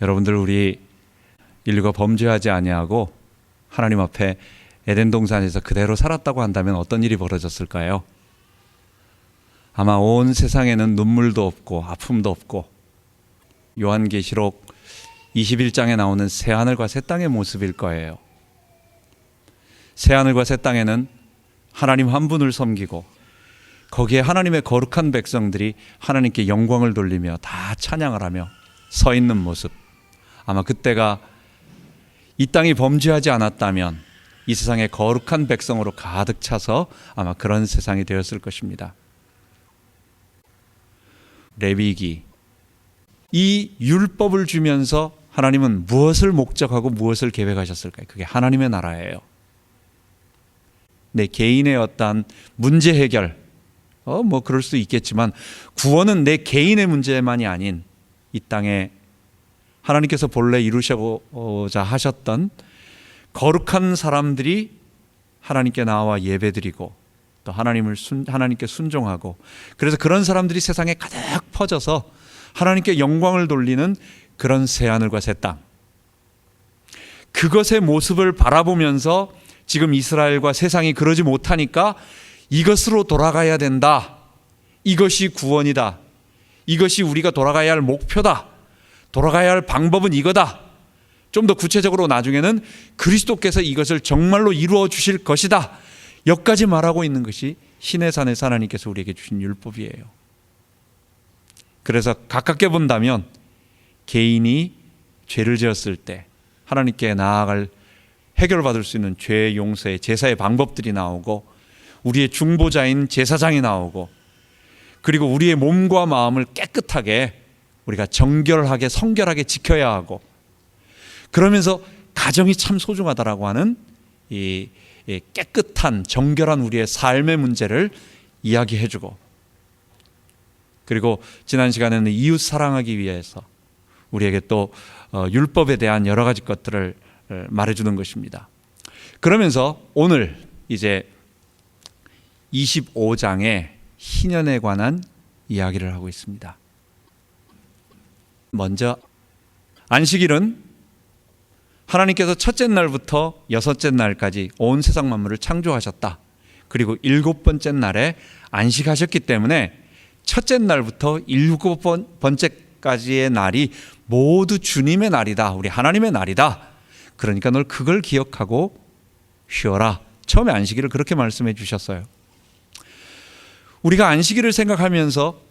여러분들, 우리 인류가 범죄하지 아니하고 하나님 앞에 에덴 동산에서 그대로 살았다고 한다면 어떤 일이 벌어졌을까요? 아마 온 세상에는 눈물도 없고 아픔도 없고 요한계시록 21장에 나오는 새하늘과 새 땅의 모습일 거예요. 새하늘과 새 땅에는 하나님 한 분을 섬기고 거기에 하나님의 거룩한 백성들이 하나님께 영광을 돌리며 다 찬양을 하며 서 있는 모습, 아마 그때가 이 땅이 범죄하지 않았다면 이 세상에 거룩한 백성으로 가득 차서 아마 그런 세상이 되었을 것입니다. 레위기, 이 율법을 주면서 하나님은 무엇을 목적하고 무엇을 계획하셨을까요? 그게 하나님의 나라예요. 내 개인의 어떤 문제 해결, 그럴 수 있겠지만 구원은 내 개인의 문제만이 아닌 이 땅에 하나님께서 본래 이루시고자 하셨던 거룩한 사람들이 하나님께 나와 예배드리고 또 하나님께 순종하고, 그래서 그런 사람들이 세상에 가득 퍼져서 하나님께 영광을 돌리는 그런 새하늘과 새 땅, 그것의 모습을 바라보면서 지금 이스라엘과 세상이 그러지 못하니까 이것으로 돌아가야 된다, 이것이 구원이다, 이것이 우리가 돌아가야 할 목표다, 돌아가야 할 방법은 이거다, 좀 더 구체적으로 나중에는 그리스도께서 이것을 정말로 이루어 주실 것이다, 여기까지 말하고 있는 것이 시내산에서 하나님께서 우리에게 주신 율법이에요. 그래서 가깝게 본다면 개인이 죄를 지었을 때 하나님께 나아갈 해결받을 수 있는 죄 용서의 제사의 방법들이 나오고, 우리의 중보자인 제사장이 나오고, 그리고 우리의 몸과 마음을 깨끗하게 우리가 정결하게 성결하게 지켜야 하고, 그러면서 가정이 참 소중하다라고 하는 이 깨끗한 정결한 우리의 삶의 문제를 이야기해주고, 그리고 지난 시간에는 이웃 사랑하기 위해서 우리에게 또 율법에 대한 여러 가지 것들을 말해주는 것입니다. 그러면서 오늘 이제 25장의 희년에 관한 이야기를 하고 있습니다. 먼저 안식일은 하나님께서 첫째 날부터 여섯째 날까지 온 세상 만물을 창조하셨다. 그리고 일곱 번째 날에 안식하셨기 때문에 첫째 날부터 일곱 번째까지의 날이 모두 주님의 날이다, 우리 하나님의 날이다. 그러니까 널 그걸 기억하고 쉬어라. 처음에 안식일을 그렇게 말씀해 주셨어요. 우리가 안식일을 생각하면서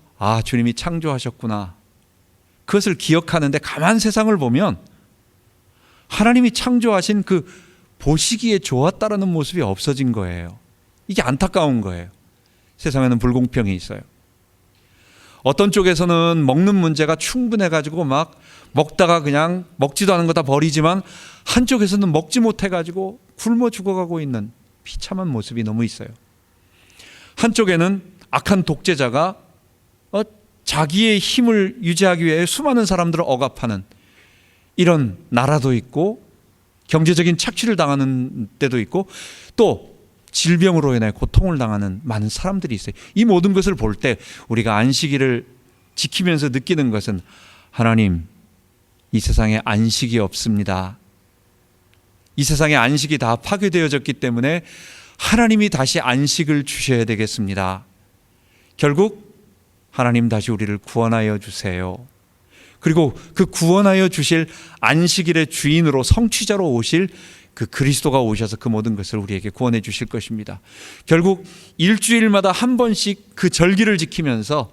주님이 창조하셨구나, 그것을 기억하는데 가만 세상을 보면 하나님이 창조하신 그 보시기에 좋았다라는 모습이 없어진 거예요. 이게 안타까운 거예요. 세상에는 불공평이 있어요. 어떤 쪽에서는 먹는 문제가 충분해가지고 막 먹다가 그냥 먹지도 않은 거 다 버리지만, 한쪽에서는 먹지 못해가지고 굶어 죽어가고 있는 비참한 모습이 너무 있어요. 한쪽에는 악한 독재자가 자기의 힘을 유지하기 위해 수많은 사람들을 억압하는 이런 나라도 있고, 경제적인 착취를 당하는 때도 있고, 또 질병으로 인해 고통을 당하는 많은 사람들이 있어요. 이 모든 것을 볼 때 우리가 안식일을 지키면서 느끼는 것은, 하나님, 이 세상에 안식이 없습니다. 이 세상에 안식이 다 파괴되어졌기 때문에 하나님이 다시 안식을 주셔야 되겠습니다. 결국 하나님 다시 우리를 구원하여 주세요. 그리고 그 구원하여 주실 안식일의 주인으로 성취자로 오실 그 그리스도가 오셔서 그 모든 것을 우리에게 구원해 주실 것입니다. 결국 일주일마다 한 번씩 그 절기를 지키면서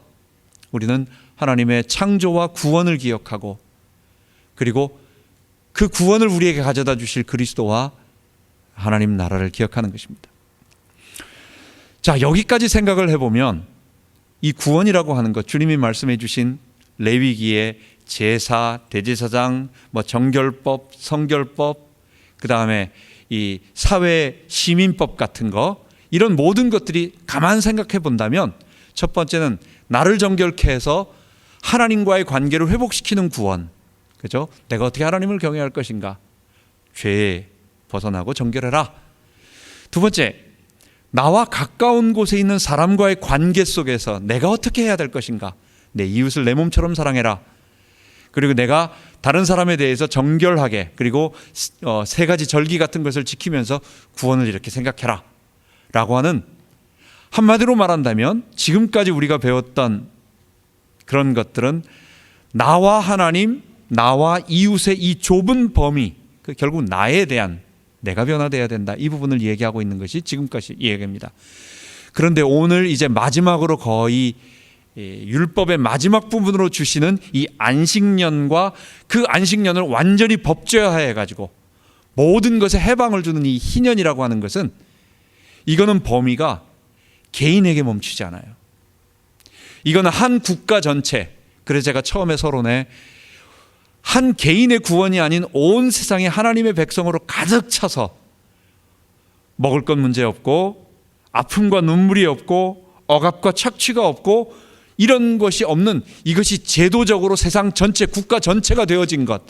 우리는 하나님의 창조와 구원을 기억하고, 그리고 그 구원을 우리에게 가져다 주실 그리스도와 하나님 나라를 기억하는 것입니다. 자, 여기까지 생각을 해보면 이 구원이라고 하는 것, 주님이 말씀해 주신 레위기의 제사, 대제사장, 정결법, 성결법, 그 다음에 이 사회 시민법 같은 거, 이런 모든 것들이 가만 생각해 본다면, 첫 번째는 나를 정결케 해서 하나님과의 관계를 회복시키는 구원, 그죠? 내가 어떻게 하나님을 경외할 것인가? 죄에 벗어나고 정결해라. 두 번째, 나와 가까운 곳에 있는 사람과의 관계 속에서 내가 어떻게 해야 될 것인가? 내 이웃을 내 몸처럼 사랑해라. 그리고 내가 다른 사람에 대해서 정결하게, 그리고 세 가지 절기 같은 것을 지키면서 구원을 이렇게 생각해라 라고 하는, 한마디로 말한다면 지금까지 우리가 배웠던 그런 것들은 나와 하나님, 나와 이웃의 이 좁은 범위, 결국 나에 대한, 내가 변화되어야 된다, 이 부분을 얘기하고 있는 것이 지금까지 얘기입니다. 그런데 오늘 이제 마지막으로 거의 율법의 마지막 부분으로 주시는 이 안식년과 그 안식년을 완전히 법제화해 가지고 모든 것에 해방을 주는 이 희년이라고 하는 것은, 이거는 범위가 개인에게 멈추지 않아요. 이거는 한 국가 전체, 그래서 제가 처음에 서론에 한 개인의 구원이 아닌 온 세상에 하나님의 백성으로 가득 차서 먹을 것 문제 없고, 아픔과 눈물이 없고, 억압과 착취가 없고, 이런 것이 없는, 이것이 제도적으로 세상 전체, 국가 전체가 되어진 것.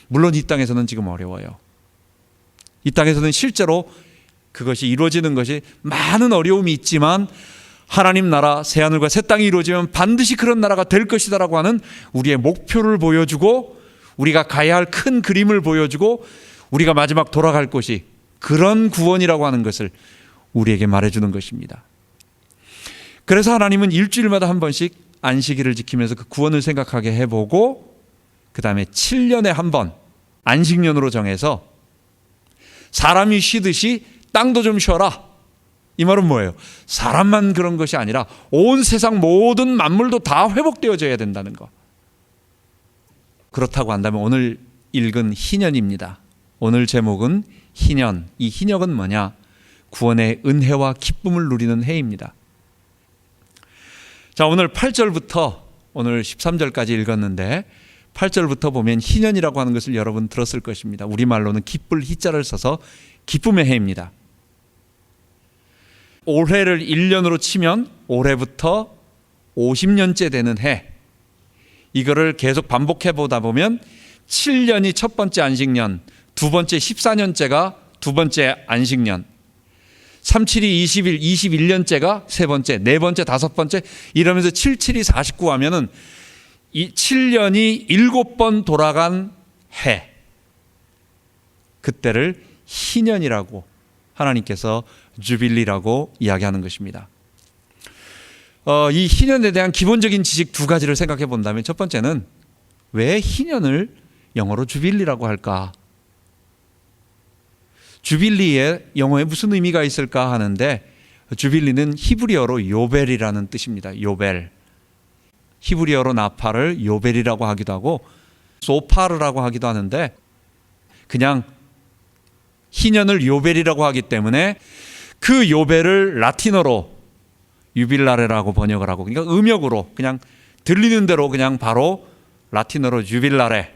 물론 이 땅에서는 지금 어려워요. 이 땅에서는 실제로 그것이 이루어지는 것이 많은 어려움이 있지만, 하나님 나라 새하늘과 새 땅이 이루어지면 반드시 그런 나라가 될 것이다라고 하는 우리의 목표를 보여주고, 우리가 가야 할 큰 그림을 보여주고, 우리가 마지막 돌아갈 곳이 그런 구원이라고 하는 것을 우리에게 말해주는 것입니다. 그래서 하나님은 일주일마다 한 번씩 안식일을 지키면서 그 구원을 생각하게 해보고, 그 다음에 7년에 한 번 안식년으로 정해서 사람이 쉬듯이 땅도 좀 쉬어라. 이 말은 뭐예요? 사람만 그런 것이 아니라 온 세상 모든 만물도 다 회복되어져야 된다는 것. 그렇다고 한다면 오늘 읽은 희년입니다. 오늘 제목은 희년. 이 희년은 뭐냐? 구원의 은혜와 기쁨을 누리는 해입니다. 자, 오늘 8절부터 오늘 13절까지 읽었는데, 8절부터 보면 희년이라고 하는 것을 여러분 들었을 것입니다. 우리말로는 기쁠 희자를 써서 기쁨의 해입니다. 올해를 1년으로 치면 올해부터 50년째 되는 해, 이거를 계속 반복해 보다 보면 7년이 첫 번째 안식년, 두 번째 14년째가 두 번째 안식년, 3, 7이 20일, 21년째가 세 번째, 네 번째, 다섯 번째, 이러면서 7, 7이 49 하면은 이 7년이 7번 돌아간 해, 그때를 희년이라고 하나님께서 주빌리라고 이야기하는 것입니다. 이 희년에 대한 기본적인 지식 두 가지를 생각해 본다면, 첫 번째는 왜 희년을 영어로 주빌리라고 할까? 주빌리에 영어에 무슨 의미가 있을까 하는데, 주빌리는 히브리어로 요벨이라는 뜻입니다. 요벨. 히브리어로 나팔을 요벨이라고 하기도 하고 소파르라고 하기도 하는데, 그냥 희년을 요벨이라고 하기 때문에 그 요벨을 라틴어로 유빌라레라고 번역을 하고, 그러니까 음역으로 그냥 들리는 대로 그냥 바로 라틴어로 주빌라레,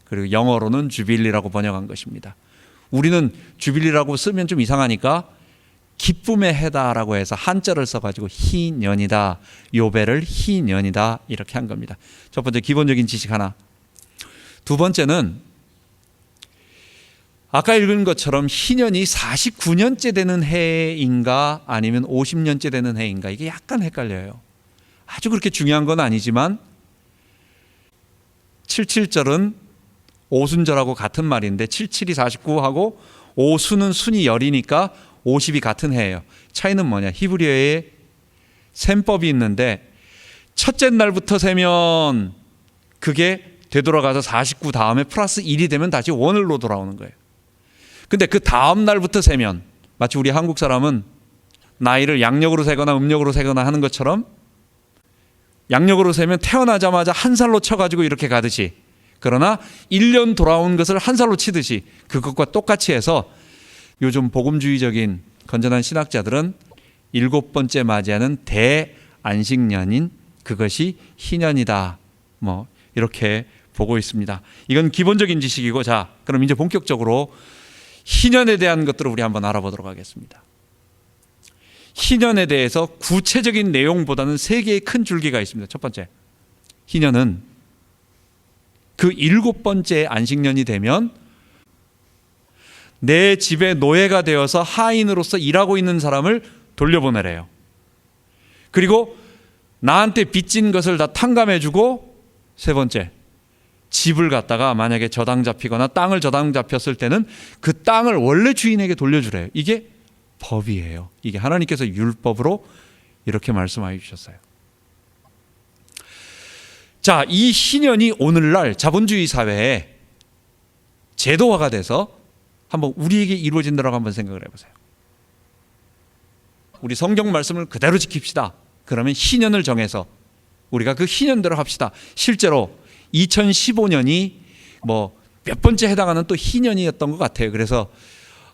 그리고 영어로는 주빌리라고 번역한 것입니다. 우리는 주빌리라고 쓰면 좀 이상하니까 기쁨의 해다라고 해서 한자를 써가지고 희년이다, 요벨을 희년이다 이렇게 한 겁니다. 첫 번째 기본적인 지식 하나. 두 번째는 아까 읽은 것처럼 희년이 49년째 되는 해인가 아니면 50년째 되는 해인가, 이게 약간 헷갈려요. 아주 그렇게 중요한 건 아니지만 77절은 오순절하고 같은 말인데 77이 49하고 오수는 순이 열이니까 50이 같은 해예요. 차이는 뭐냐? 히브리어에 셈법이 있는데 첫째 날부터 세면 그게 되돌아가서 49 다음에 플러스 1이 되면 다시 원을로 돌아오는 거예요. 근데 그 다음 날부터 세면, 마치 우리 한국 사람은 나이를 양력으로 세거나 음력으로 세거나 하는 것처럼 양력으로 세면 태어나자마자 한 살로 쳐가지고 이렇게 가듯이, 그러나 1년 돌아온 것을 한 살로 치듯이 그것과 똑같이 해서 요즘 복음주의적인 건전한 신학자들은 7번째 맞이하는 대안식년인 그것이 희년이다, 뭐 이렇게 보고 있습니다. 이건 기본적인 지식이고, 자, 그럼 이제 본격적으로 희년에 대한 것들을 우리 한번 알아보도록 하겠습니다. 희년에 대해서 구체적인 내용보다는 세 개의 큰 줄기가 있습니다. 첫 번째, 희년은 그 7번째 안식년이 되면 내 집에 노예가 되어서 하인으로서 일하고 있는 사람을 돌려보내래요. 그리고 나한테 빚진 것을 다 탕감해주고, 세 번째, 집을 갖다가 만약에 저당 잡히거나 땅을 저당 잡혔을 때는 그 땅을 원래 주인에게 돌려주래요. 이게 법이에요. 이게 하나님께서 율법으로 이렇게 말씀하여 주셨어요. 자, 이 희년이 오늘날 자본주의 사회에 제도화가 돼서 한번 우리에게 이루어진다고 한번 생각을 해보세요. 우리 성경 말씀을 그대로 지킵시다. 그러면 희년을 정해서 우리가 그 희년대로 합시다. 실제로 2015년이 뭐 몇 번째 해당하는 또 희년이었던 것 같아요. 그래서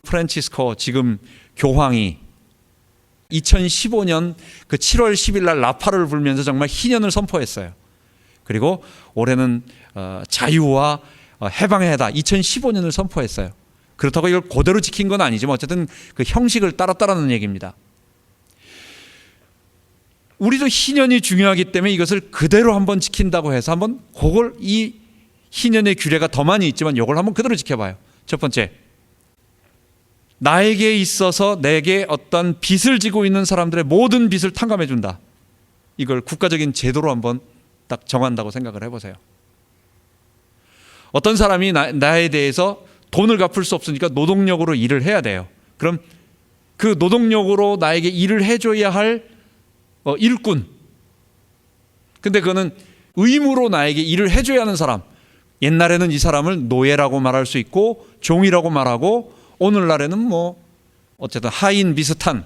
프란치스코 지금 교황이 2015년 그 7월 10일 날 나팔을 불면서 정말 희년을 선포했어요. 그리고 올해는 자유와 해방의 해다 2015년을 선포했어요. 그렇다고 이걸 그대로 지킨 건 아니지만 어쨌든 그 형식을 따랐다라는 얘기입니다. 우리도 희년이 중요하기 때문에 이것을 그대로 한번 지킨다고 해서 한번 그걸 이 희년의 규례가 더 많이 있지만 이걸 한번 그대로 지켜봐요. 첫 번째, 나에게 있어서 내게 어떤 빚을 지고 있는 사람들의 모든 빚을 탕감해 준다. 이걸 국가적인 제도로 한번 딱 정한다고 생각을 해보세요. 어떤 사람이 나에 대해서 돈을 갚을 수 없으니까 노동력으로 일을 해야 돼요. 그럼 그 노동력으로 나에게 일을 해줘야 할 일꾼. 근데 그거는 의무로 나에게 일을 해줘야 하는 사람. 옛날에는 이 사람을 노예라고 말할 수 있고 종이라고 말하고 오늘날에는 뭐 어쨌든 하인 비슷한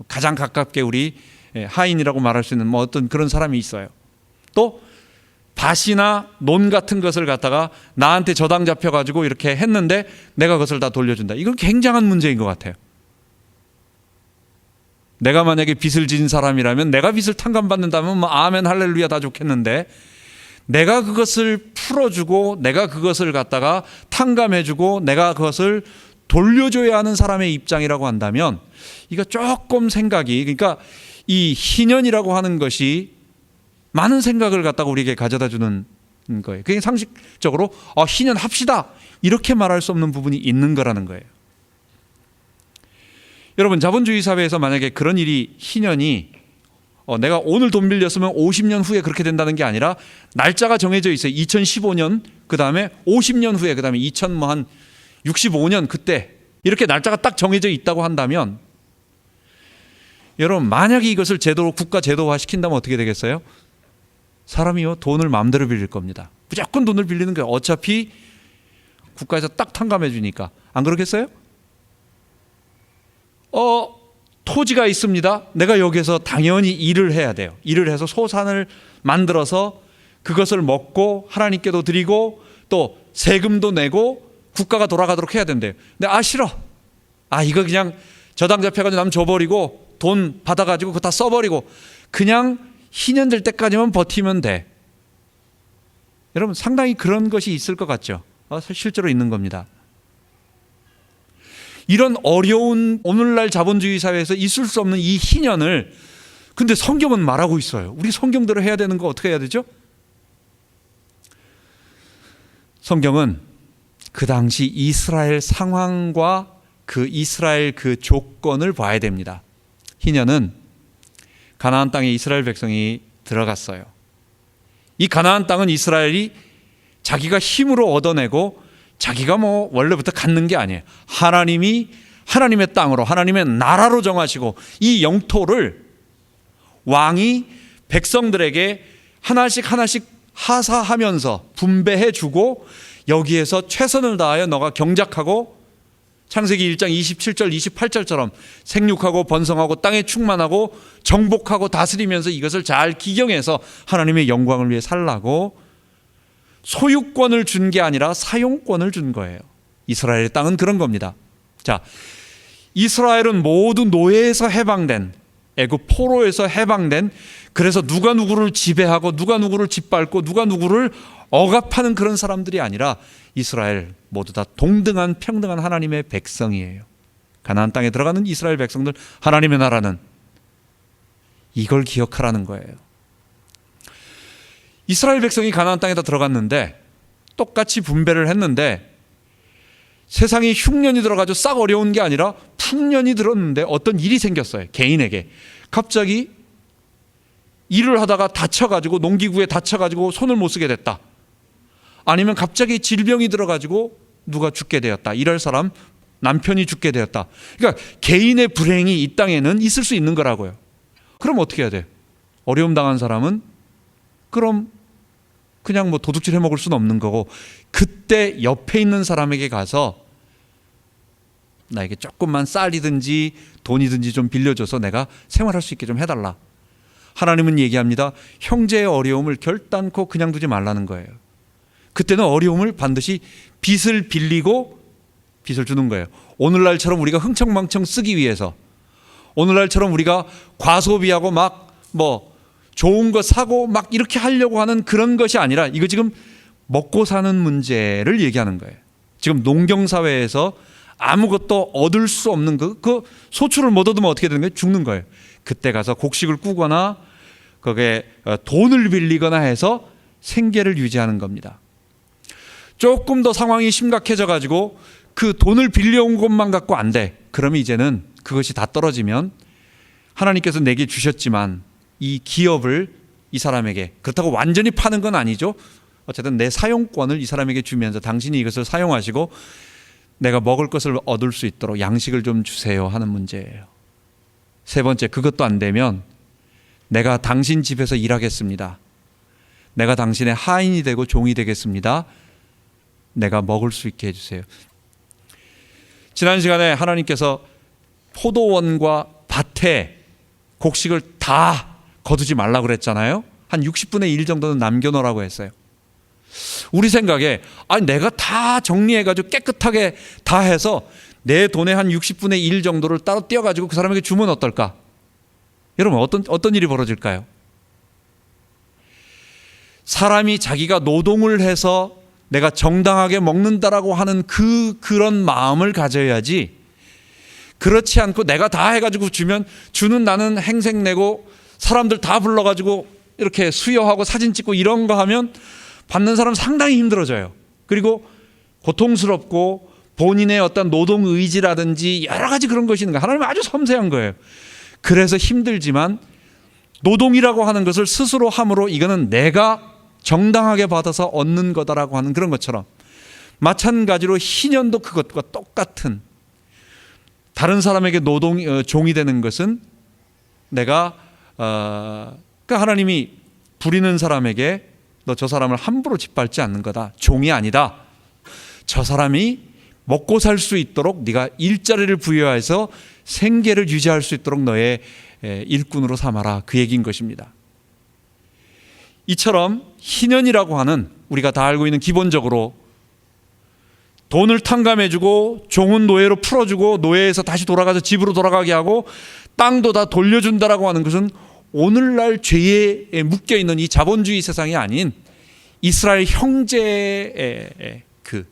가장 가깝게 우리 하인이라고 말할 수 있는 뭐 어떤 그런 사람이 있어요. 또 밭이나 논 같은 것을 갖다가 나한테 저당 잡혀가지고 이렇게 했는데 내가 그것을 다 돌려준다. 이건 굉장한 문제인 것 같아요. 내가 만약에 빚을 진 사람이라면 내가 빚을 탕감받는다면 뭐 아멘 할렐루야 다 좋겠는데 내가 그것을 풀어주고 내가 그것을 갖다가 탕감해주고 내가 그것을 돌려줘야 하는 사람의 입장이라고 한다면 이거 조금 생각이 그러니까 이 희년이라고 하는 것이 많은 생각을 갖다가 우리에게 가져다 주는 거예요. 그게 상식적으로 희년 합시다 이렇게 말할 수 없는 부분이 있는 거라는 거예요. 여러분 자본주의 사회에서 만약에 그런 일이 희년이 내가 오늘 돈 빌렸으면 50년 후에 그렇게 된다는 게 아니라 날짜가 정해져 있어요. 2015년 그 다음에 50년 후에 그 다음에 65년 그때 이렇게 날짜가 딱 정해져 있다고 한다면 여러분 만약에 이것을 제도로 국가 제도화 시킨다면 어떻게 되겠어요? 사람이요 돈을 마음대로 빌릴 겁니다. 무조건 돈을 빌리는 거예요. 어차피 국가에서 딱 탕감해 주니까. 안 그렇겠어요? 토지가 있습니다. 내가 여기서 당연히 일을 해야 돼요. 일을 해서 소산을 만들어서 그것을 먹고 하나님께도 드리고 또 세금도 내고 국가가 돌아가도록 해야 된대요. 근데 싫어. 이거 그냥 저당 잡혀가지고 남 줘버리고 돈 받아가지고 그거 다 써버리고 그냥 희년 될 때까지만 버티면 돼. 여러분 상당히 그런 것이 있을 것 같죠? 실제로 있는 겁니다. 이런 어려운 오늘날 자본주의 사회에서 있을 수 없는 이 희년을 근데 성경은 말하고 있어요. 우리 성경대로 해야 되는 거 어떻게 해야 되죠? 성경은 그 당시 이스라엘 상황과 그 이스라엘 그 조건을 봐야 됩니다. 희년은 가나안 땅에 이스라엘 백성이 들어갔어요. 이 가나안 땅은 이스라엘이 자기가 힘으로 얻어내고 자기가 뭐 원래부터 갖는 게 아니에요. 하나님이 하나님의 땅으로 하나님의 나라로 정하시고 이 영토를 왕이 백성들에게 하나씩 하사하면서 분배해 주고 여기에서 최선을 다하여 너가 경작하고 창세기 1장 27절 28절처럼 생육하고 번성하고 땅에 충만하고 정복하고 다스리면서 이것을 잘 기경해서 하나님의 영광을 위해 살라고 소유권을 준 게 아니라 사용권을 준 거예요. 이스라엘의 땅은 그런 겁니다. 자, 이스라엘은 모두 노예에서 해방된 애굽 포로에서 해방된 그래서 누가 누구를 지배하고 누가 누구를 짓밟고 누가 누구를 억압하는 그런 사람들이 아니라 이스라엘 모두 다 동등한 평등한 하나님의 백성이에요. 가나안 땅에 들어가는 이스라엘 백성들 하나님의 나라는 이걸 기억하라는 거예요. 이스라엘 백성이 가나안 땅에다 들어갔는데 똑같이 분배를 했는데 세상에 흉년이 들어가지고 싹 어려운 게 아니라 풍년이 들었는데 어떤 일이 생겼어요. 개인에게 갑자기 일을 하다가 다쳐가지고 농기구에 다쳐가지고 손을 못 쓰게 됐다. 아니면 갑자기 질병이 들어가지고 누가 죽게 되었다. 일할 사람 남편이 죽게 되었다. 그러니까 개인의 불행이 이 땅에는 있을 수 있는 거라고요. 그럼 어떻게 해야 돼? 어려움 당한 사람은 그럼 그냥 뭐 도둑질 해먹을 수는 없는 거고, 그때 옆에 있는 사람에게 가서 나에게 조금만 쌀이든지 돈이든지 좀 빌려줘서 내가 생활할 수 있게 좀 해달라. 하나님은 얘기합니다. 형제의 어려움을 결단코 그냥 두지 말라는 거예요. 그때는 어려움을 반드시 빚을 빌리고 빚을 주는 거예요. 오늘날처럼 우리가 흥청망청 쓰기 위해서, 오늘날처럼 우리가 과소비하고 막 뭐 좋은 거 사고 막 이렇게 하려고 하는 그런 것이 아니라, 이거 지금 먹고 사는 문제를 얘기하는 거예요. 지금 농경사회에서 아무것도 얻을 수 없는 그 소출을 못 얻으면 어떻게 되는 거예요? 죽는 거예요. 그때 가서 곡식을 꾸거나 거기에 돈을 빌리거나 해서 생계를 유지하는 겁니다. 조금 더 상황이 심각해져 가지고 그 돈을 빌려온 것만 갖고 안 돼. 그러면 이제는 그것이 다 떨어지면 하나님께서 내게 주셨지만 이 기업을 이 사람에게, 그렇다고 완전히 파는 건 아니죠. 어쨌든 내 사용권을 이 사람에게 주면서 당신이 이것을 사용하시고 내가 먹을 것을 얻을 수 있도록 양식을 좀 주세요 하는 문제예요. 세 번째, 그것도 안 되면 내가 당신 집에서 일하겠습니다. 내가 당신의 하인이 되고 종이 되겠습니다. 내가 먹을 수 있게 해주세요. 지난 시간에 하나님께서 포도원과 밭에 곡식을 다 거두지 말라고 그랬잖아요. 한 60분의 1 정도는 남겨놓으라고 했어요. 우리 생각에 내가 다 정리해가지고 깨끗하게 다 해서 내 돈의 한 60분의 1 정도를 따로 떼어가지고 그 사람에게 주면 어떨까? 여러분 어떤 일이 벌어질까요? 사람이 자기가 노동을 해서 내가 정당하게 먹는다라고 하는 그런 마음을 가져야지, 그렇지 않고 내가 다 해가지고 주는 나는 행색내고 사람들 다 불러가지고 이렇게 수여하고 사진 찍고 이런 거 하면 받는 사람 상당히 힘들어져요. 그리고 고통스럽고 본인의 어떤 노동 의지라든지 여러 가지 그런 것이 있는 거예요. 하나님은 아주 섬세한 거예요. 그래서 힘들지만 노동이라고 하는 것을 스스로 함으로 이거는 내가 정당하게 받아서 얻는 거다라고 하는 그런 것처럼, 마찬가지로 희년도 그것과 똑같은, 다른 사람에게 종이 되는 것은 내가 그러니까 하나님이 부리는 사람에게 너 저 사람을 함부로 짓밟지 않는 거다. 종이 아니다. 저 사람이 먹고 살 수 있도록 네가 일자리를 부여해서 생계를 유지할 수 있도록 너의 일꾼으로 삼아라. 그 얘기인 것입니다. 이처럼 희년이라고 하는, 우리가 다 알고 있는, 기본적으로 돈을 탕감해주고 종은 노예로 풀어주고 노예에서 다시 돌아가서 집으로 돌아가게 하고 땅도 다 돌려준다라고 하는 것은 오늘날 죄에 묶여있는 이 자본주의 세상이 아닌 이스라엘 형제의 그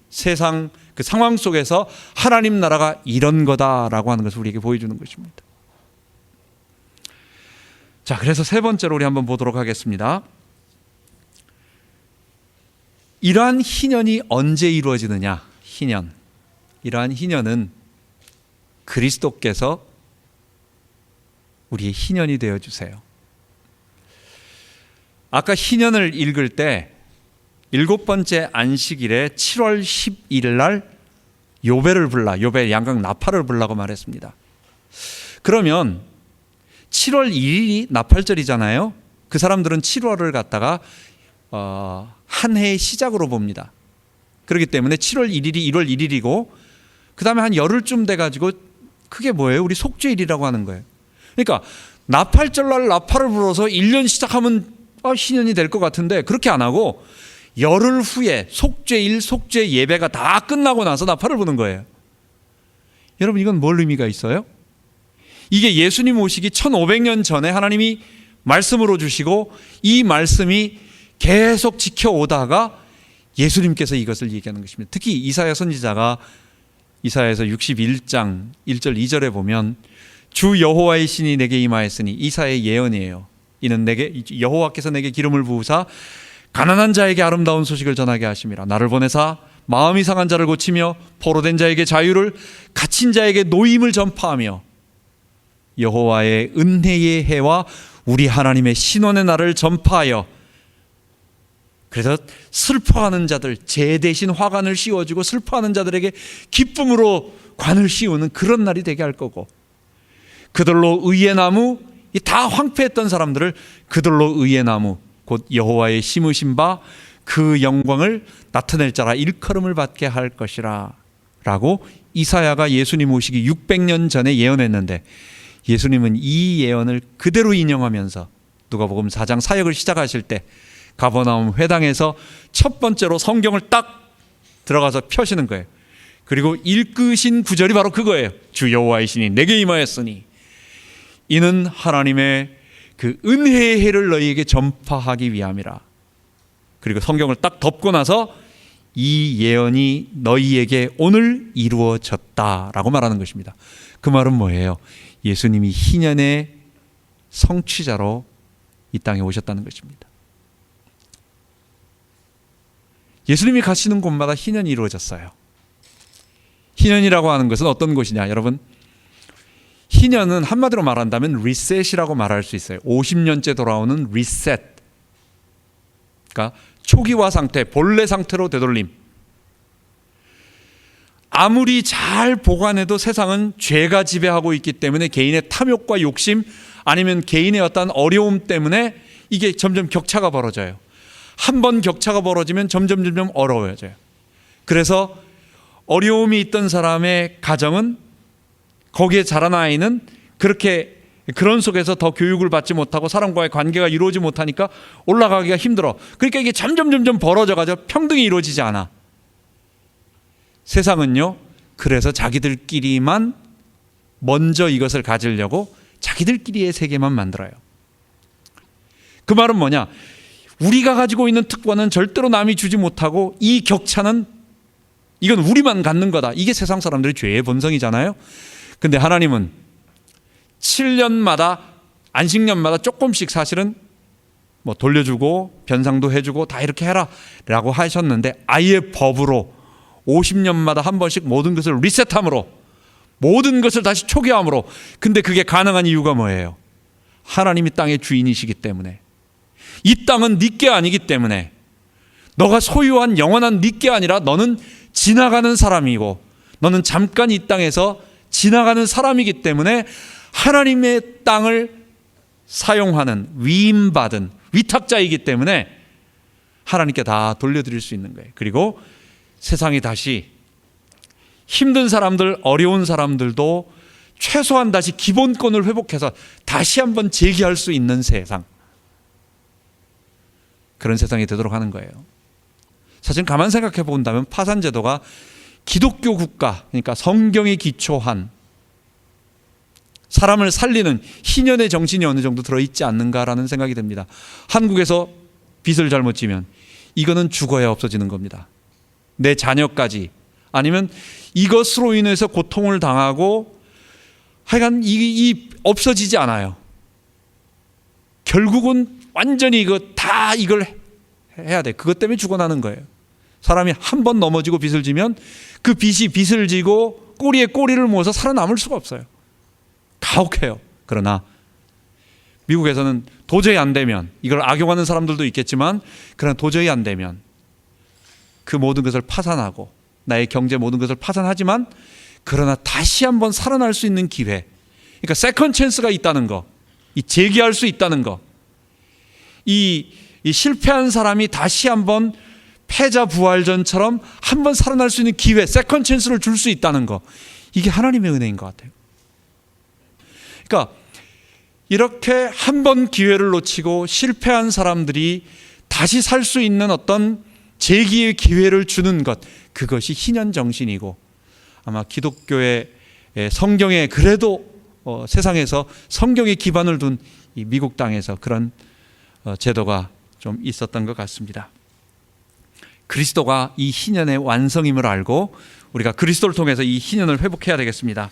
세상, 그 상황 속에서 하나님 나라가 이런 거다라고 하는 것을 우리에게 보여주는 것입니다. 자, 그래서 세 번째로 우리 한번 보도록 하겠습니다. 이러한 희년이 언제 이루어지느냐? 이러한 희년은 그리스도께서 우리의 희년이 되어주세요. 아까 희년을 읽을 때 7번째 안식일에 7월 11일 날 요배를 불라, 요배 양각 나팔을 불라고 말했습니다. 그러면 7월 1일이 나팔절이잖아요. 그 사람들은 7월을 갖다가 한 해의 시작으로 봅니다. 그렇기 때문에 7월 1일이 1월 1일이고 그 다음에 한 열흘쯤 돼가지고 그게 뭐예요? 우리 속죄일이라고 하는 거예요. 그러니까 나팔절날 나팔을 불어서 1년 시작하면 신년이 될 것 같은데 그렇게 안 하고 열흘 후에 속죄일, 속죄 예배가 다 끝나고 나서 나팔을 부는 거예요. 여러분 이건 뭘 의미가 있어요? 이게 예수님 오시기 1500년 전에 하나님이 말씀으로 주시고 이 말씀이 계속 지켜오다가 예수님께서 이것을 얘기하는 것입니다. 특히 이사야 선지자가 이사야에서 61장 1절 2절에 보면 주 여호와의 신이 내게 임하였으니, 이사야의 예언이에요. 이는 여호와께서 내게 기름을 부으사 가난한 자에게 아름다운 소식을 전하게 하심이라. 나를 보내사 마음이 상한 자를 고치며 포로된 자에게 자유를, 갇힌 자에게 노임을 전파하며 여호와의 은혜의 해와 우리 하나님의 신원의 날을 전파하여 그래서 슬퍼하는 자들, 재 대신 화관을 씌워주고 슬퍼하는 자들에게 기쁨으로 관을 씌우는 그런 날이 되게 할 거고, 그들로 의의 나무, 다 황폐했던 사람들을 그들로 의의 나무, 곧 여호와의 심으신 바 그 영광을 나타낼 자라 일컬음을 받게 할 것이라 라고 이사야가 예수님 오시기 600년 전에 예언했는데, 예수님은 이 예언을 그대로 인용하면서 누가복음 4장 사역을 시작하실 때 가버나움 회당에서 첫 번째로 성경을 딱 들어가서 펴시는 거예요. 그리고 읽으신 구절이 바로 그거예요. 주 여호와의 신이 내게 임하였으니 이는 하나님의 그 은혜의 해를 너희에게 전파하기 위함이라. 그리고 성경을 딱 덮고 나서 이 예언이 너희에게 오늘 이루어졌다라고 말하는 것입니다. 그 말은 뭐예요? 예수님이 희년의 성취자로 이 땅에 오셨다는 것입니다. 예수님이 가시는 곳마다 희년이 이루어졌어요. 희년이라고 하는 것은 어떤 곳이냐? 여러분, 희년은 한마디로 말한다면 리셋이라고 말할 수 있어요. 50년째 돌아오는 리셋. 그러니까 초기화 상태, 본래 상태로 되돌림. 아무리 잘 보관해도 세상은 죄가 지배하고 있기 때문에 개인의 탐욕과 욕심, 아니면 개인의 어떤 어려움 때문에 이게 점점 격차가 벌어져요. 한 번 격차가 벌어지면 점점 어려워져요. 그래서 어려움이 있던 사람의 가정은, 거기에 자란 아이는 그런 속에서 더 교육을 받지 못하고 사람과의 관계가 이루어지지 못하니까 올라가기가 힘들어. 그러니까 이게 점점 벌어져가지고 평등이 이루어지지 않아. 세상은요, 그래서 자기들끼리만 먼저 이것을 가지려고 자기들끼리의 세계만 만들어요. 그 말은 뭐냐? 우리가 가지고 있는 특권은 절대로 남이 주지 못하고, 이 격차는 이건 우리만 갖는 거다. 이게 세상 사람들의 죄의 본성이잖아요. 근데 하나님은 7년마다, 안식년마다 조금씩 사실은 뭐 돌려주고 변상도 해주고 다 이렇게 해라 라고 하셨는데, 아예 법으로 50년마다 한 번씩 모든 것을 리셋함으로, 모든 것을 다시 초기화함으로. 근데 그게 가능한 이유가 뭐예요? 하나님이 땅의 주인이시기 때문에. 이 땅은 네 게 아니기 때문에. 너가 소유한 영원한 네 게 아니라 너는 지나가는 사람이고, 너는 잠깐 이 땅에서 지나가는 사람이기 때문에 하나님의 땅을 사용하는, 위임받은 위탁자이기 때문에 하나님께 다 돌려드릴 수 있는 거예요. 그리고 세상이 다시 힘든 사람들, 어려운 사람들도 최소한 다시 기본권을 회복해서 다시 한번 재기할 수 있는 세상, 그런 세상이 되도록 하는 거예요. 사실 가만 생각해 본다면 파산제도가 기독교 국가, 그러니까 성경에 기초한 사람을 살리는 희년의 정신이 어느 정도 들어있지 않는가라는 생각이 듭니다. 한국에서 빚을 잘못 지면 이거는 죽어야 없어지는 겁니다. 내 자녀까지, 아니면 이것으로 인해서 고통을 당하고, 하여간 이 없어지지 않아요. 결국은 완전히 이걸 해야 돼. 그것 때문에 죽어나는 거예요. 사람이 한 번 넘어지고 빚을 지면 그 빚이 빚을 지고 꼬리에 꼬리를 모아서 살아남을 수가 없어요. 가혹해요. 그러나 미국에서는 도저히 안 되면, 이걸 악용하는 사람들도 있겠지만, 그러나 도저히 안 되면 그 모든 것을 파산하고, 나의 경제 모든 것을 파산하지만, 그러나 다시 한번 살아날 수 있는 기회, 그러니까 세컨 찬스가 있다는 거, 이 재기할 수 있다는 거, 이 실패한 사람이 다시 한번 패자 부활전처럼 한번 살아날 수 있는 기회, 세컨 찬스를 줄 수 있다는 거, 이게 하나님의 은혜인 것 같아요. 그러니까 이렇게 한 번 기회를 놓치고 실패한 사람들이 다시 살 수 있는 어떤 재기의 기회를 주는 것, 그것이 희년 정신이고, 아마 기독교의 성경에, 그래도 세상에서 성경에 기반을 둔 이 미국 땅에서 그런 제도가 좀 있었던 것 같습니다. 그리스도가 이 희년의 완성임을 알고 우리가 그리스도를 통해서 이 희년을 회복해야 되겠습니다.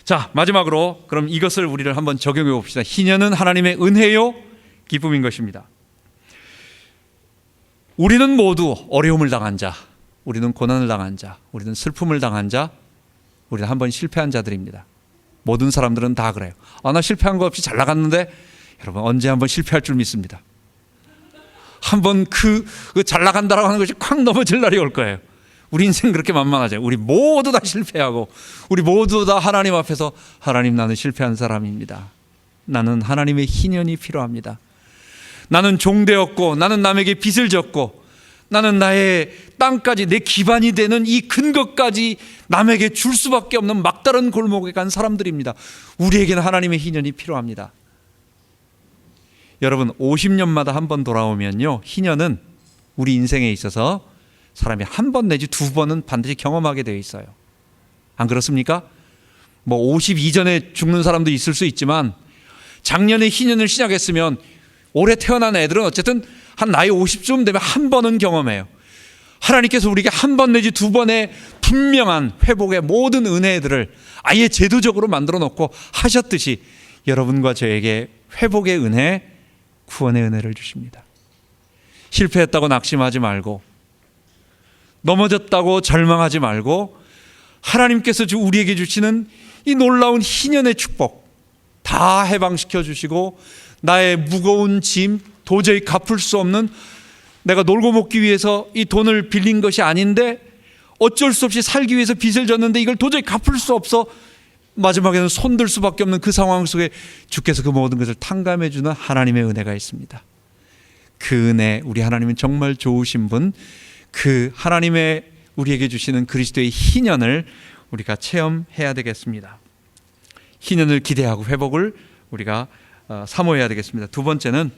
자, 마지막으로 그럼 이것을 우리를 한번 적용해 봅시다. 희년은 하나님의 은혜요 기쁨인 것입니다. 우리는 모두 어려움을 당한 자, 우리는 고난을 당한 자, 우리는 슬픔을 당한 자, 우리는 한번 실패한 자들입니다. 모든 사람들은 다 그래요. 나 실패한 거 없이 잘 나갔는데, 여러분 언제 한번 실패할 줄 믿습니다. 한번 잘 나간다라고 하는 것이 콱 넘어질 날이 올 거예요. 우리 인생 그렇게 만만하죠. 우리 모두 다 실패하고 우리 모두 다 하나님 앞에서 하나님, 나는 실패한 사람입니다. 나는 하나님의 희년이 필요합니다. 나는 종되었고 나는 남에게 빚을 졌고 나는 나의 땅까지 내 기반이 되는 이 근거까지 남에게 줄 수밖에 없는 막다른 골목에 간 사람들입니다. 우리에게는 하나님의 희년이 필요합니다. 여러분, 50년마다 한 번 돌아오면요, 희년은 우리 인생에 있어서 사람이 한 번 내지 두 번은 반드시 경험하게 되어 있어요. 안 그렇습니까? 뭐 50 이전에 죽는 사람도 있을 수 있지만 작년에 희년을 시작했으면 올해 태어난 애들은 어쨌든 한 나이 50쯤 되면 한 번은 경험해요. 하나님께서 우리에게 한 번 내지 두 번의 분명한 회복의 모든 은혜들을 아예 제도적으로 만들어 놓고 하셨듯이 여러분과 저에게 회복의 은혜, 구원의 은혜를 주십니다. 실패했다고 낙심하지 말고, 넘어졌다고 절망하지 말고, 하나님께서 우리에게 주시는 이 놀라운 희년의 축복 다 해방시켜 주시고, 나의 무거운 짐, 도저히 갚을 수 없는, 내가 놀고 먹기 위해서 이 돈을 빌린 것이 아닌데 어쩔 수 없이 살기 위해서 빚을 졌는데 이걸 도저히 갚을 수 없어 마지막에는 손들 수밖에 없는 그 상황 속에 주께서 그 모든 것을 탕감해 주는 하나님의 은혜가 있습니다. 그 은혜, 우리 하나님은 정말 좋으신 분, 그 하나님의 우리에게 주시는 그리스도의 희년을 우리가 체험해야 되겠습니다. 희년을 기대하고 회복을 우리가 사모해야 되겠습니다. 두 번째는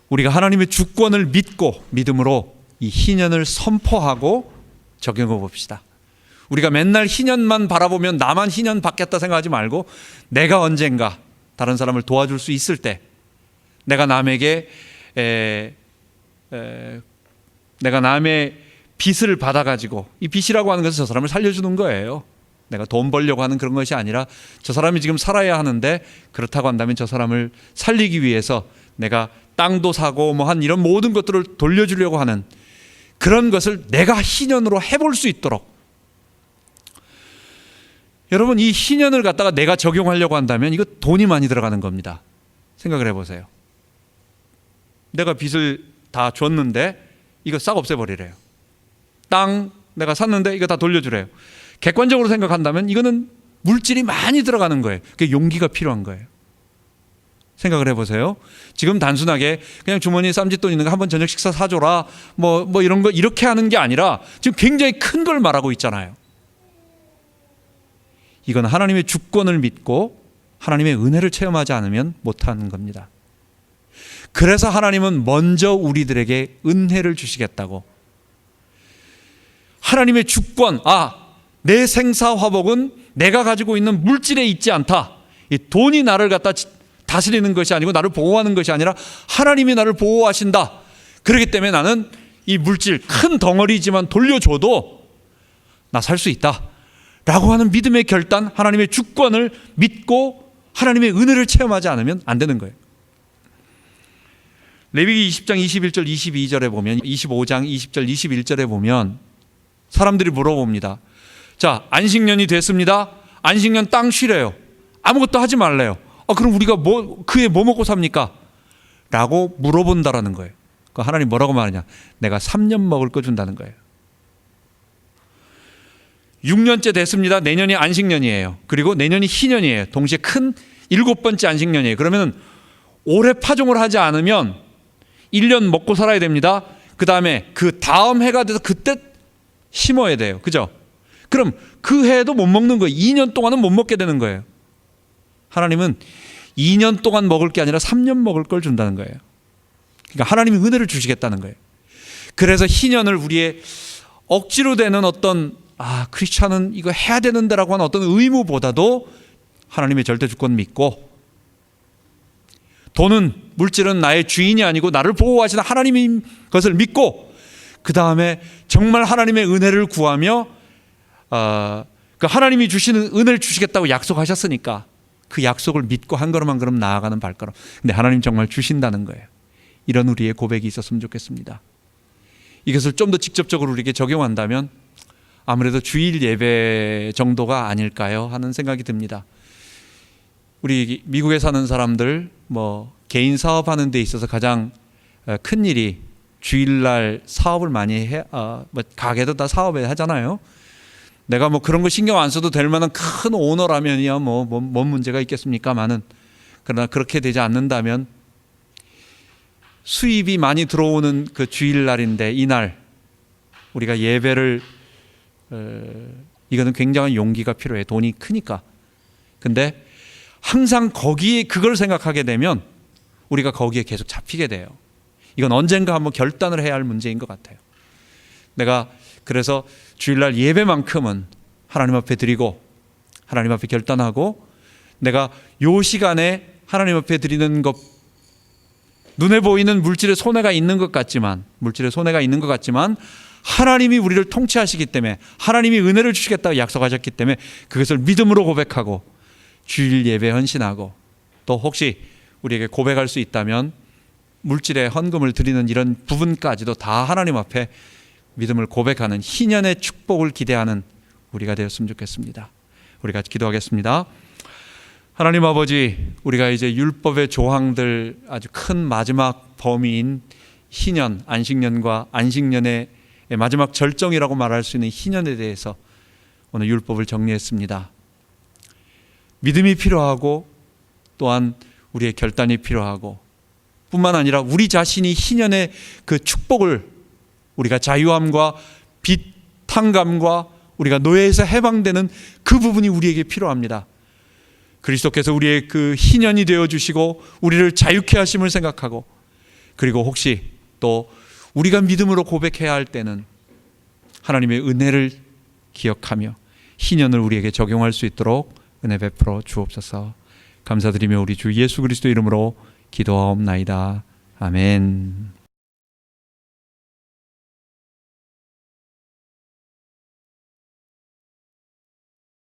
우리가 하나님의 주권을 믿고 믿음으로 이 희년을 선포하고 적용해 봅시다. 우리가 맨날 희년만 바라보면 나만 희년 받겠다 생각하지 말고, 내가 언젠가 다른 사람을 도와줄 수 있을 때, 내가 남에게 내가 남의 빚을 받아가지고, 이 빚이라고 하는 것은 저 사람을 살려주는 거예요. 내가 돈 벌려고 하는 그런 것이 아니라 저 사람이 지금 살아야 하는데, 그렇다고 한다면 저 사람을 살리기 위해서 내가 땅도 사고 뭐 한 이런 모든 것들을 돌려주려고 하는 그런 것을 내가 희년으로 해볼 수 있도록. 여러분, 이 희년을 갖다가 내가 적용하려고 한다면 이거 돈이 많이 들어가는 겁니다. 생각을 해보세요. 내가 빚을 다 줬는데 이거 싹 없애버리래요. 땅 내가 샀는데 이거 다 돌려주래요. 객관적으로 생각한다면 이거는 물질이 많이 들어가는 거예요. 그게 용기가 필요한 거예요. 생각을 해보세요. 지금 단순하게 그냥 주머니에 쌈짓돈 있는 거 한번 저녁 식사 사줘라 뭐 이런 거 이렇게 하는 게 아니라 지금 굉장히 큰 걸 말하고 있잖아요. 이건 하나님의 주권을 믿고 하나님의 은혜를 체험하지 않으면 못하는 겁니다. 그래서 하나님은 먼저 우리들에게 은혜를 주시겠다고. 하나님의 주권, 내 생사화복은 내가 가지고 있는 물질에 있지 않다. 이 돈이 나를 갖다 다스리는 것이 아니고 나를 보호하는 것이 아니라 하나님이 나를 보호하신다. 그렇기 때문에 나는 이 물질 큰 덩어리지만 돌려줘도 나 살 수 있다 라고 하는 믿음의 결단, 하나님의 주권을 믿고 하나님의 은혜를 체험하지 않으면 안 되는 거예요. 레위기 20장 21절 22절에 보면, 25장 20절 21절에 보면 사람들이 물어봅니다. 자, 안식년이 됐습니다. 안식년 땅 쉬래요. 아무것도 하지 말래요. 그럼 우리가 그에 뭐 먹고 삽니까? 라고 물어본다라는 거예요. 하나님 뭐라고 말하냐? 내가 3년 먹을 거 준다는 거예요. 6년째 됐습니다. 내년이 안식년이에요. 그리고 내년이 희년이에요. 동시에 큰 7번째 안식년이에요. 그러면 올해 파종을 하지 않으면 1년 먹고 살아야 됩니다. 그 다음에 그 다음 해가 돼서 그때 심어야 돼요. 그죠? 그럼 그 해에도 못 먹는 거예요. 2년 동안은 못 먹게 되는 거예요. 하나님은 2년 동안 먹을 게 아니라 3년 먹을 걸 준다는 거예요. 그러니까 하나님이 은혜를 주시겠다는 거예요. 그래서 희년을 우리의 억지로 되는 어떤 크리스찬은 이거 해야 되는데라고 하는 어떤 의무보다도 하나님의 절대 주권 믿고, 돈은, 물질은 나의 주인이 아니고 나를 보호하시는 하나님인 것을 믿고, 그 다음에 정말 하나님의 은혜를 구하며 그 하나님이 주시는 은혜를 주시겠다고 약속하셨으니까 그 약속을 믿고 한 걸음 한 걸음 나아가는 발걸음. 근데 하나님 정말 주신다는 거예요. 이런 우리의 고백이 있었으면 좋겠습니다. 이것을 좀 더 직접적으로 우리에게 적용한다면 아무래도 주일 예배 정도가 아닐까요 하는 생각이 듭니다. 우리 미국에 사는 사람들, 개인 사업하는 데 있어서 가장 큰 일이 주일날 사업을 많이 해, 뭐 가게도 다 사업에 하잖아요. 내가 뭐 그런 거 신경 안 써도 될 만한 큰 오너라면이야 뭔 문제가 있겠습니까마는, 그러나 그렇게 되지 않는다면 수입이 많이 들어오는 그 주일날인데 이날 우리가 예배를 이거는 굉장한 용기가 필요해. 돈이 크니까. 근데 항상 거기에 그걸 생각하게 되면 우리가 거기에 계속 잡히게 돼요. 이건 언젠가 한번 결단을 해야 할 문제인 것 같아요. 내가 그래서 주일날 예배만큼은 하나님 앞에 드리고 하나님 앞에 결단하고, 내가 요 시간에 하나님 앞에 드리는 것, 눈에 보이는 물질의 손해가 있는 것 같지만 하나님이 우리를 통치하시기 때문에, 하나님이 은혜를 주시겠다고 약속하셨기 때문에 그것을 믿음으로 고백하고 주일 예배 헌신하고, 또 혹시 우리에게 고백할 수 있다면 물질의 헌금을 드리는 이런 부분까지도 다 하나님 앞에 믿음을 고백하는 희년의 축복을 기대하는 우리가 되었으면 좋겠습니다. 우리가 기도하겠습니다. 하나님 아버지, 우리가 이제 율법의 조항들 아주 큰 마지막 범위인 희년, 안식년과 안식년의 마지막 절정이라고 말할 수 있는 희년에 대해서 오늘 율법을 정리했습니다. 믿음이 필요하고 또한 우리의 결단이 필요하고, 뿐만 아니라 우리 자신이 희년의 그 축복을, 우리가 자유함과 비탄감과 우리가 노예에서 해방되는 그 부분이 우리에게 필요합니다. 그리스도께서 우리의 그 희년이 되어주시고 우리를 자유케 하심을 생각하고, 그리고 혹시 또 우리가 믿음으로 고백해야 할 때는 하나님의 은혜를 기억하며 희년을 우리에게 적용할 수 있도록 은혜 베풀어 주옵소서. 감사드리며 우리 주 예수 그리스도 이름으로 기도하옵나이다. 아멘.